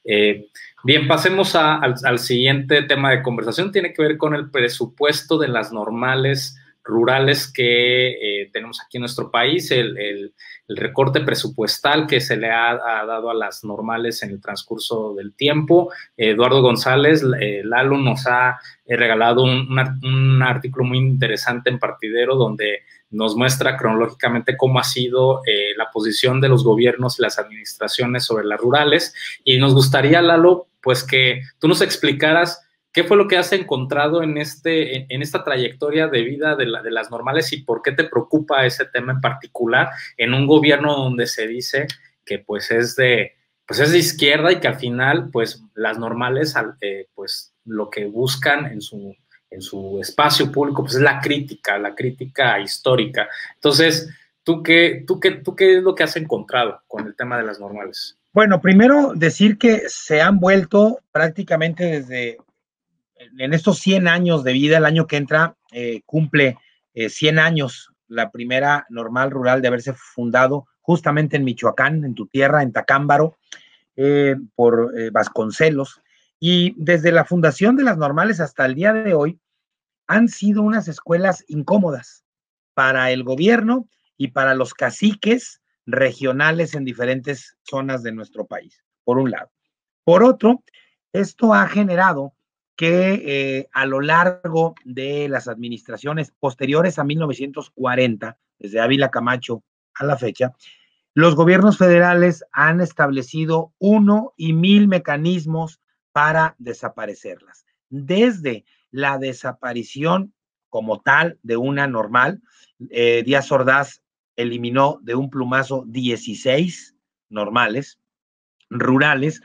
Eh, Bien, pasemos al siguiente tema de conversación. Tiene que ver con el presupuesto de las normales rurales que tenemos aquí en nuestro país, el recorte presupuestal que se le ha dado a las normales en el transcurso del tiempo. Eduardo González, Lalo, nos ha regalado un artículo muy interesante en Partidero donde nos muestra cronológicamente cómo ha sido la posición de los gobiernos y las administraciones sobre las rurales. Y nos gustaría, Lalo, pues que tú nos explicaras qué fue lo que has encontrado en esta trayectoria de vida de las normales y por qué te preocupa ese tema en particular en un gobierno donde se dice que pues es de izquierda y que al final pues las normales pues lo que buscan en su espacio público pues es la crítica histórica. Entonces, ¿tú qué es lo que has encontrado con el tema de las normales? Bueno, primero decir que se han vuelto prácticamente desde en estos 100 años de vida, el año que entra cumple 100 años la primera normal rural de haberse fundado justamente en Michoacán, en tu tierra, en Tacámbaro, por Vasconcelos. Y desde la fundación de las normales hasta el día de hoy han sido unas escuelas incómodas para el gobierno y para los caciques regionales en diferentes zonas de nuestro país, por un lado. Por otro, esto ha generado que a lo largo de las administraciones posteriores a 1940, desde Ávila Camacho a la fecha, los gobiernos federales han establecido 1 y 1000 mecanismos para desaparecerlas. Desde la desaparición como tal de una normal, Díaz Ordaz eliminó de un plumazo 16 normales rurales,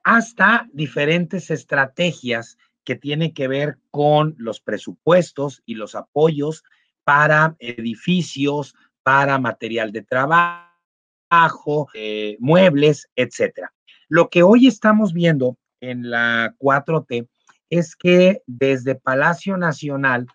hasta diferentes estrategias que tienen que ver con los presupuestos y los apoyos para edificios, para material de trabajo, muebles, etcétera. Lo que hoy estamos viendo en la 4T es que desde Palacio Nacional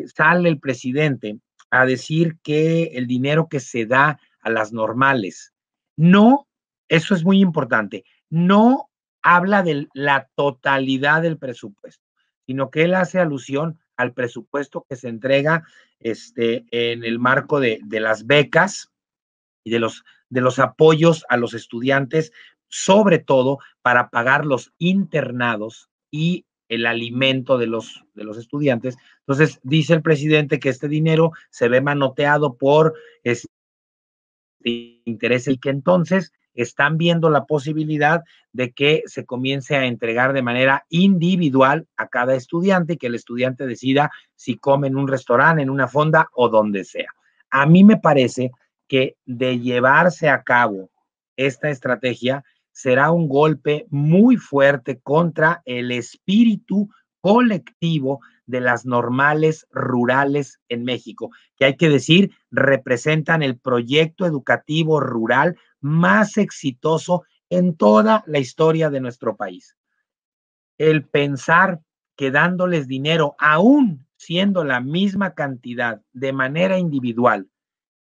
sale el presidente a decir que el dinero que se da a las normales, no, eso es muy importante, no habla de la totalidad del presupuesto, sino que él hace alusión al presupuesto que se entrega en el marco de las becas y de los apoyos a los estudiantes, sobre todo para pagar los internados y el alimento de los estudiantes. Entonces, dice el presidente que este dinero se ve manoteado por interés y que entonces están viendo la posibilidad de que se comience a entregar de manera individual a cada estudiante y que el estudiante decida si come en un restaurante, en una fonda o donde sea. A mí me parece que de llevarse a cabo esta estrategia será un golpe muy fuerte contra el espíritu colectivo de las normales rurales en México, que hay que decir, representan el proyecto educativo rural más exitoso en toda la historia de nuestro país. El pensar que dándoles dinero, aún siendo la misma cantidad de manera individual,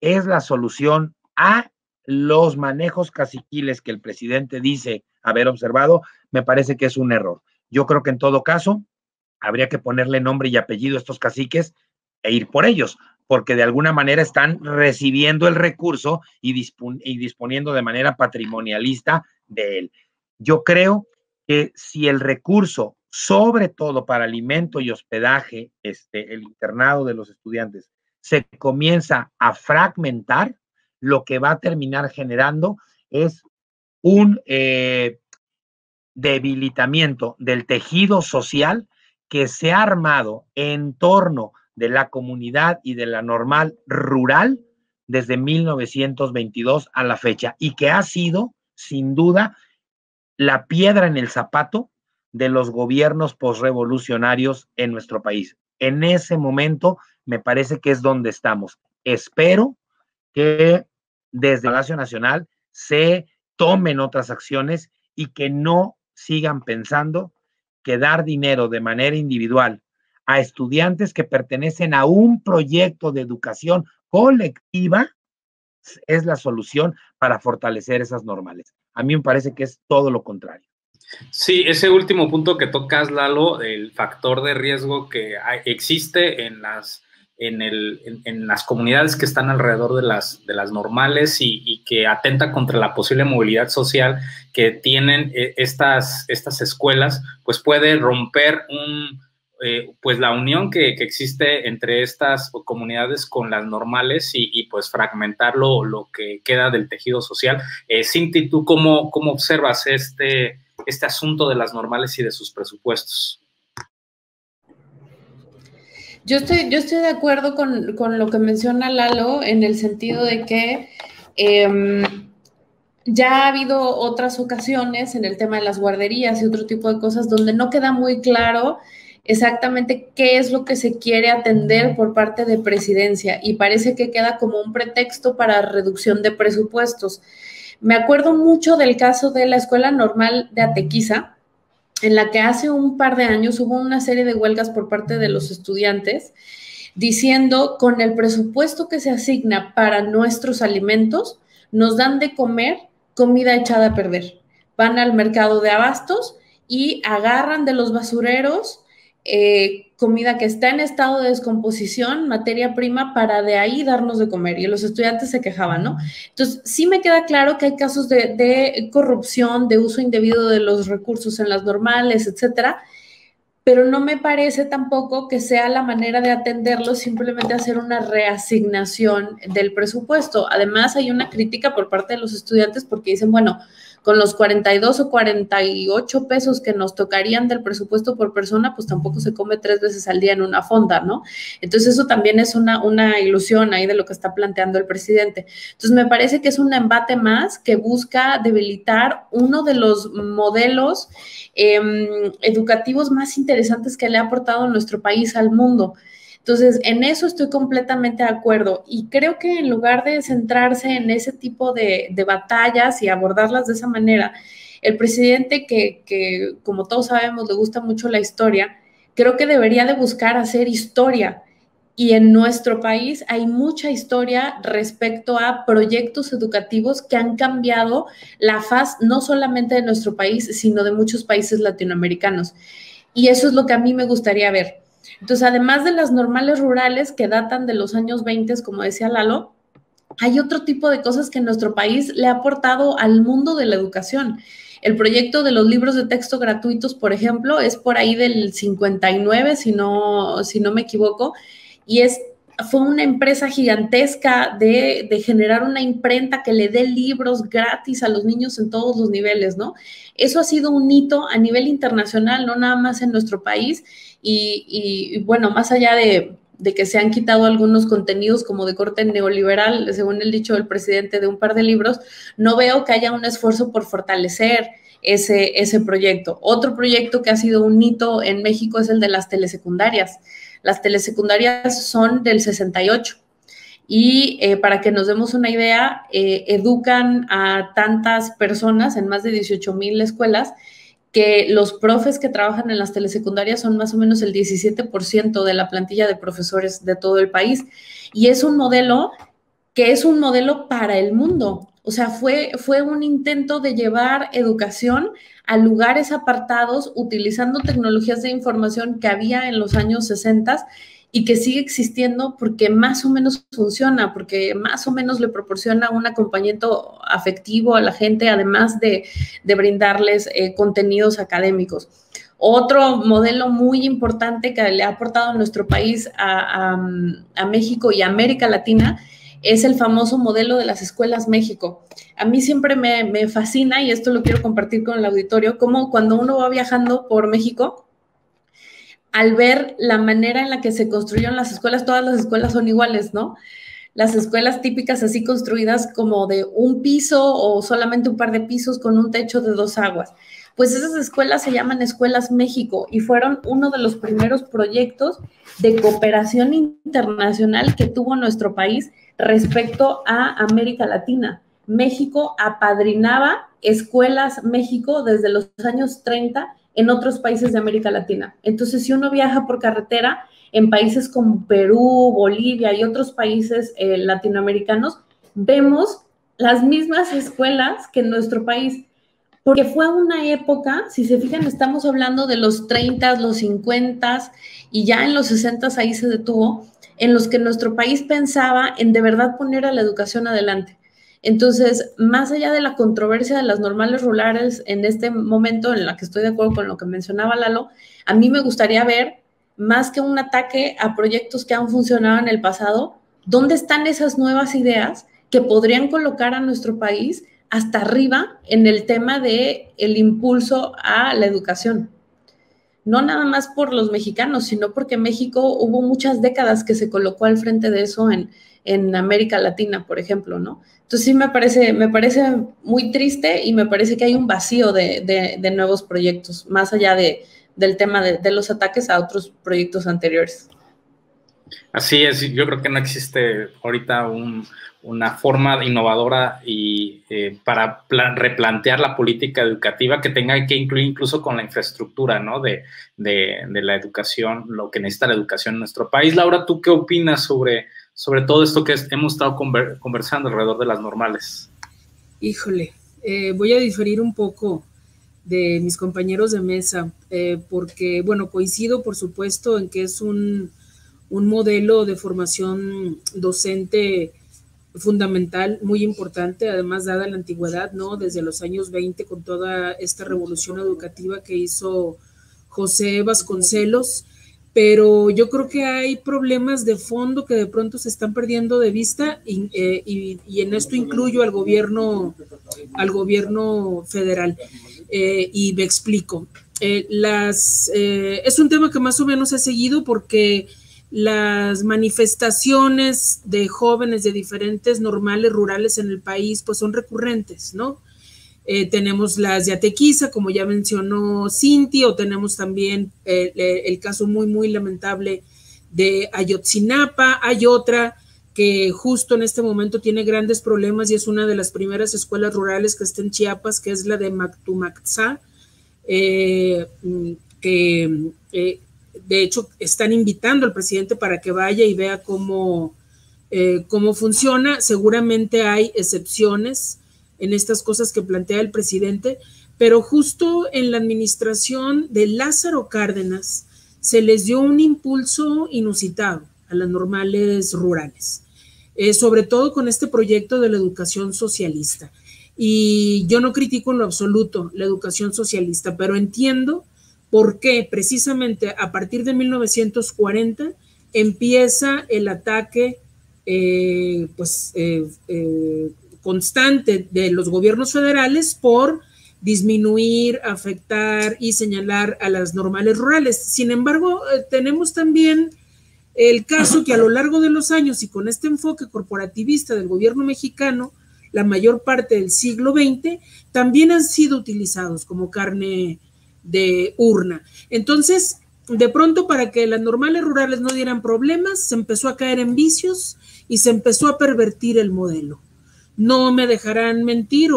es la solución a los manejos caciquiles que el presidente dice haber observado, me parece que es un error. Yo creo que en todo caso habría que ponerle nombre y apellido a estos caciques e ir por ellos, porque de alguna manera están recibiendo el recurso y disponiendo de manera patrimonialista de él. Yo creo que si el recurso, sobre todo para alimento y hospedaje, el internado de los estudiantes, se comienza a fragmentar, lo que va a terminar generando es un debilitamiento del tejido social que se ha armado en torno de la comunidad y de la normal rural desde 1922 a la fecha y que ha sido, sin duda, la piedra en el zapato de los gobiernos posrevolucionarios en nuestro país. En ese momento me parece que es donde estamos. Espero que desde el Palacio Nacional se tomen otras acciones y que no sigan pensando que dar dinero de manera individual a estudiantes que pertenecen a un proyecto de educación colectiva es la solución para fortalecer esas normales. A mí me parece que es todo lo contrario. Sí, ese último punto que tocas, Lalo, el factor de riesgo que existe en las comunidades que están alrededor de las normales y que atenta contra la posible movilidad social que tienen estas escuelas, pues puede romper pues la unión que existe entre estas comunidades con las normales y pues fragmentar lo que queda del tejido social. Cinti, ¿tú cómo observas este asunto de las normales y de sus presupuestos? Yo estoy de acuerdo con lo que menciona Lalo en el sentido de que ya ha habido otras ocasiones en el tema de las guarderías y otro tipo de cosas donde no queda muy claro exactamente qué es lo que se quiere atender por parte de presidencia y parece que queda como un pretexto para reducción de presupuestos. Me acuerdo mucho del caso de la Escuela Normal de Atequiza, en la que hace un par de años hubo una serie de huelgas por parte de los estudiantes diciendo con el presupuesto que se asigna para nuestros alimentos, nos dan de comer comida echada a perder. Van al mercado de abastos y agarran de los basureros comida que está en estado de descomposición, materia prima, para de ahí darnos de comer. Y los estudiantes se quejaban, ¿no? Entonces, sí me queda claro que hay casos de corrupción, de uso indebido de los recursos en las normales, etcétera, pero no me parece tampoco que sea la manera de atenderlo simplemente hacer una reasignación del presupuesto. Además, hay una crítica por parte de los estudiantes porque dicen, bueno, con los 42 o 48 pesos que nos tocarían del presupuesto por persona, pues tampoco se come 3 veces al día en una fonda, ¿no? Entonces eso también es una ilusión ahí de lo que está planteando el presidente. Entonces me parece que es un embate más que busca debilitar uno de los modelos educativos más interesantes que le ha aportado nuestro país al mundo. Entonces, en eso estoy completamente de acuerdo y creo que en lugar de centrarse en ese tipo de batallas y abordarlas de esa manera, el presidente que, como todos sabemos, le gusta mucho la historia, creo que debería de buscar hacer historia. Y en nuestro país hay mucha historia respecto a proyectos educativos que han cambiado la faz no solamente de nuestro país, sino de muchos países latinoamericanos. Y eso es lo que a mí me gustaría ver. Entonces, además de las normales rurales que datan de los años 20, como decía Lalo, hay otro tipo de cosas que nuestro país le ha aportado al mundo de la educación. El proyecto de los libros de texto gratuitos, por ejemplo, es por ahí del 59, si no me equivoco, y fue una empresa gigantesca de generar una imprenta que le dé libros gratis a los niños en todos los niveles, ¿no? Eso ha sido un hito a nivel internacional, no nada más en nuestro país, y bueno, más allá de que se han quitado algunos contenidos como de corte neoliberal, según el dicho del presidente de un par de libros, no veo que haya un esfuerzo por fortalecer ese proyecto. Otro proyecto que ha sido un hito en México es el de las telesecundarias. Las telesecundarias son del 68 y para que nos demos una idea, educan a tantas personas en más de 18,000 escuelas que los profes que trabajan en las telesecundarias son más o menos el 17% de la plantilla de profesores de todo el país. Y es un modelo que es un modelo para el mundo. O sea, fue un intento de llevar educación a lugares apartados utilizando tecnologías de información que había en los años 60 y que sigue existiendo porque más o menos funciona, porque más o menos le proporciona un acompañamiento afectivo a la gente, además de brindarles contenidos académicos. Otro modelo muy importante que le ha aportado a nuestro país, a México y a América Latina, es el famoso modelo de las escuelas México. A mí siempre me fascina, y esto lo quiero compartir con el auditorio, como cuando uno va viajando por México, al ver la manera en la que se construyeron las escuelas, todas las escuelas son iguales, ¿no? Las escuelas típicas así construidas como de un piso o solamente un par de pisos con un techo de 2 aguas. Pues esas escuelas se llaman Escuelas México y fueron uno de los primeros proyectos de cooperación internacional que tuvo nuestro país respecto a América Latina. México apadrinaba Escuelas México desde los años 30 en otros países de América Latina. Entonces, si uno viaja por carretera en países como Perú, Bolivia y otros países latinoamericanos, vemos las mismas escuelas que en nuestro país. porque fue una época, si se fijan, estamos hablando de los 30, los 50 y ya en los 60 ahí se detuvo, en los que nuestro país pensaba en de verdad poner a la educación adelante. Entonces, más allá de la controversia de las normales rurales en este momento, en la que estoy de acuerdo con lo que mencionaba Lalo, a mí me gustaría ver, más que un ataque a proyectos que han funcionado en el pasado, ¿dónde están esas nuevas ideas que podrían colocar a nuestro país hasta arriba en el tema de el impulso a la educación? No nada más por los mexicanos, sino porque México hubo muchas décadas que se colocó al frente de eso en América Latina, por ejemplo, ¿no? Entonces sí me parece muy triste y me parece que hay un vacío de nuevos proyectos, más allá del tema de los ataques a otros proyectos anteriores. Así es, yo creo que no existe ahorita una forma innovadora y para replantear la política educativa que tenga que incluir incluso con la infraestructura, ¿no? de la educación, lo que necesita la educación en nuestro país. Laura, ¿tú qué opinas sobre todo esto que hemos estado conversando alrededor de las normales? Híjole, voy a diferir un poco de mis compañeros de mesa, porque, bueno, coincido, por supuesto, en que es un modelo de formación docente fundamental, muy importante, además dada la antigüedad, ¿no? Desde los años 20, con toda esta revolución educativa que hizo José Vasconcelos, pero yo creo que hay problemas de fondo que de pronto se están perdiendo de vista y en esto incluyo al gobierno federal. Y me explico. Es un tema que más o menos he seguido porque las manifestaciones de jóvenes de diferentes normales rurales en el país pues son recurrentes, ¿no? Tenemos las de Atequiza, como ya mencionó Cinti, o tenemos también el caso muy, muy lamentable de Ayotzinapa. Hay otra que justo en este momento tiene grandes problemas y es una de las primeras escuelas rurales que está en Chiapas, que es la de Mactumaxá, que de hecho están invitando al presidente para que vaya y vea cómo funciona. Seguramente hay excepciones en estas cosas que plantea el presidente, pero justo en la administración de Lázaro Cárdenas se les dio un impulso inusitado a las normales rurales, sobre todo con este proyecto de la educación socialista. Y yo no critico en lo absoluto la educación socialista, pero entiendo por qué precisamente a partir de 1940 empieza el ataque constante de los gobiernos federales por disminuir, afectar y señalar a las normales rurales. Sin embargo, tenemos también el caso que a lo largo de los años y con este enfoque corporativista del gobierno mexicano, la mayor parte del siglo XX, también han sido utilizados como carne de urna. Entonces, de pronto, para que las normales rurales no dieran problemas, se empezó a caer en vicios y se empezó a pervertir el modelo. No me dejarán mentir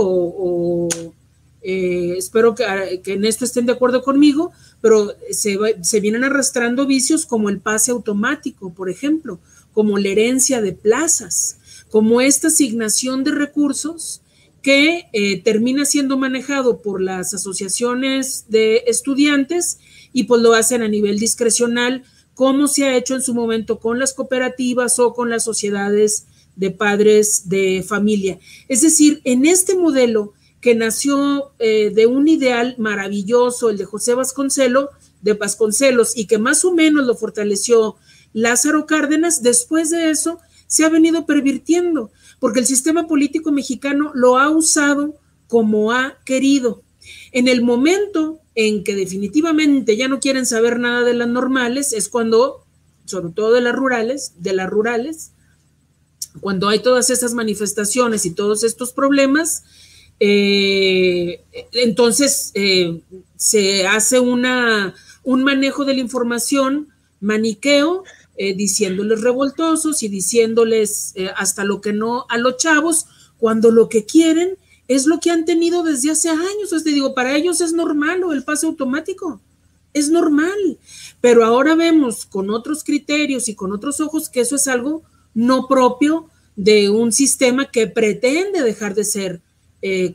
espero que en esto estén de acuerdo conmigo, pero se vienen arrastrando vicios como el pase automático, por ejemplo, como la herencia de plazas, como esta asignación de recursos que termina siendo manejado por las asociaciones de estudiantes y pues lo hacen a nivel discrecional, como se ha hecho en su momento con las cooperativas o con las sociedades de padres de familia. Es decir, en este modelo que nació de un ideal maravilloso, el de José Vasconcelos, y que más o menos lo fortaleció Lázaro Cárdenas, después de eso se ha venido pervirtiendo, porque el sistema político mexicano lo ha usado como ha querido. En el momento en que definitivamente ya no quieren saber nada de las normales, es cuando, sobre todo de las rurales, cuando hay todas esas manifestaciones y todos estos problemas, entonces se hace un manejo de la información maniqueo, diciéndoles revoltosos y diciéndoles hasta lo que no a los chavos, cuando lo que quieren es lo que han tenido desde hace años. Te digo, para ellos es normal o el pase automático, es normal, pero ahora vemos con otros criterios y con otros ojos que eso es algo no propio de un sistema que pretende dejar de ser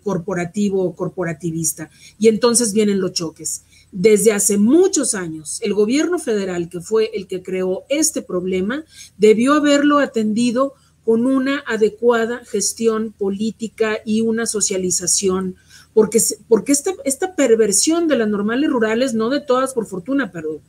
corporativo o corporativista. Y entonces vienen los choques. Desde hace muchos años, el gobierno federal, que fue el que creó este problema, debió haberlo atendido con una adecuada gestión política y una socialización, porque esta perversión de las normales rurales, no de todas por fortuna, pero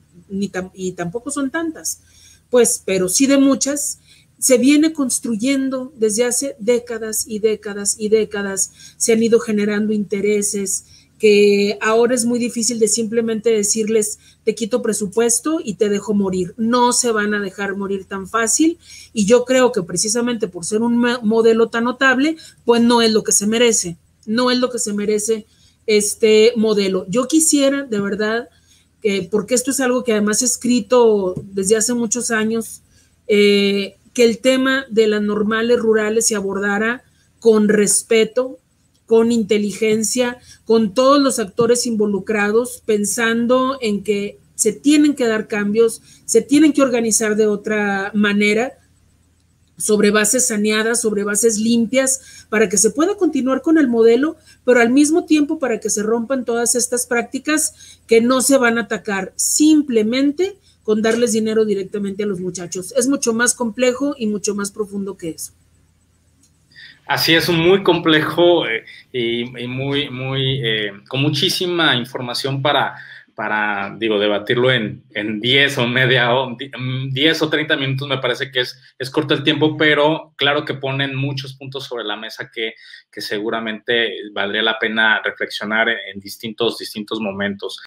y tampoco son tantas, pues, pero sí de muchas, se viene construyendo desde hace décadas y décadas y décadas. Se han ido generando intereses que ahora es muy difícil de simplemente decirles te quito presupuesto y te dejo morir. No se van a dejar morir tan fácil, y yo creo que precisamente por ser un modelo tan notable, pues no es lo que se merece, no es lo que se merece este modelo. Yo quisiera, de verdad, porque esto es algo que además he escrito desde hace muchos años, que el tema de las normales rurales se abordara con respeto, con inteligencia, con todos los actores involucrados, pensando en que se tienen que dar cambios, se tienen que organizar de otra manera, sobre bases saneadas, sobre bases limpias, para que se pueda continuar con el modelo, pero al mismo tiempo para que se rompan todas estas prácticas que no se van a atacar simplemente con darles dinero directamente a los muchachos. Es mucho más complejo y mucho más profundo que eso. Así es, muy complejo y con muchísima información para debatirlo en 10 o 10 o 30 minutos. Me parece que es corto el tiempo, pero claro que ponen muchos puntos sobre la mesa que seguramente valdría la pena reflexionar en distintos momentos.